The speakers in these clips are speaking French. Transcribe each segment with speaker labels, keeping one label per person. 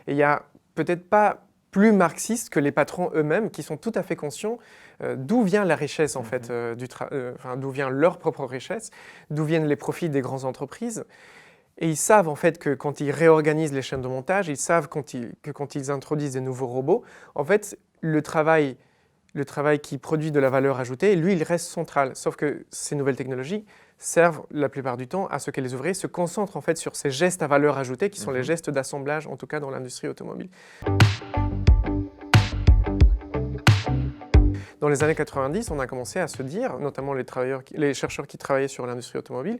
Speaker 1: Et il n'y a peut-être pas plus marxiste que les patrons eux-mêmes qui sont tout à fait conscients d'où vient la richesse en fait, d'où vient leur propre richesse, d'où viennent les profits des grandes entreprises. Et ils savent en fait que quand ils réorganisent les chaînes de montage, ils savent que quand ils introduisent des nouveaux robots, en fait, le travail qui produit de la valeur ajoutée, lui, il reste central. Sauf que ces nouvelles technologies servent la plupart du temps à ce que les ouvriers se concentrent en fait sur ces gestes à valeur ajoutée qui sont les gestes d'assemblage, en tout cas dans l'industrie automobile. Dans les années 90, on a commencé à se dire, notamment les chercheurs qui travaillaient sur l'industrie automobile,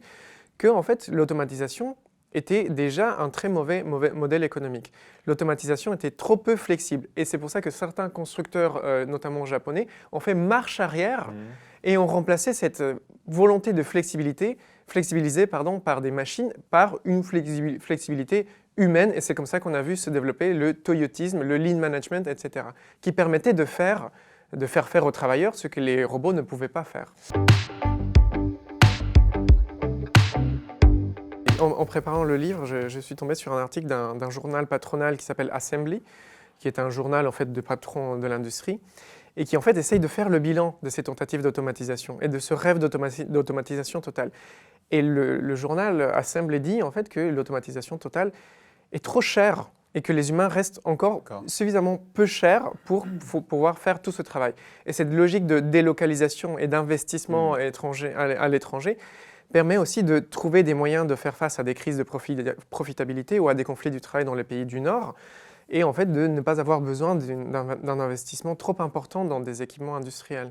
Speaker 1: que en fait, l'automatisation était déjà un très mauvais modèle économique. L'automatisation était trop peu flexible. Et c'est pour ça que certains constructeurs, notamment japonais, ont fait marche arrière et ont remplacé cette volonté de flexibiliser par des machines, par une flexibilité humaine. Et c'est comme ça qu'on a vu se développer le toyotisme, le lean management, etc., qui permettait de faire faire aux travailleurs ce que les robots ne pouvaient pas faire. En préparant le livre, je suis tombé sur un article d'un journal patronal qui s'appelle Assembly, qui est un journal en fait, de patrons de l'industrie, et qui en fait essaye de faire le bilan de ces tentatives d'automatisation et de ce rêve d'automatisation totale. Et le journal Assembly dit en fait que l'automatisation totale est trop chère et que les humains restent encore suffisamment peu chers pour pouvoir faire tout ce travail. Et cette logique de délocalisation et d'investissement à l'étranger permet aussi de trouver des moyens de faire face à des crises de profitabilité ou à des conflits du travail dans les pays du Nord, et en fait de ne pas avoir besoin d'un investissement trop important dans des équipements industriels.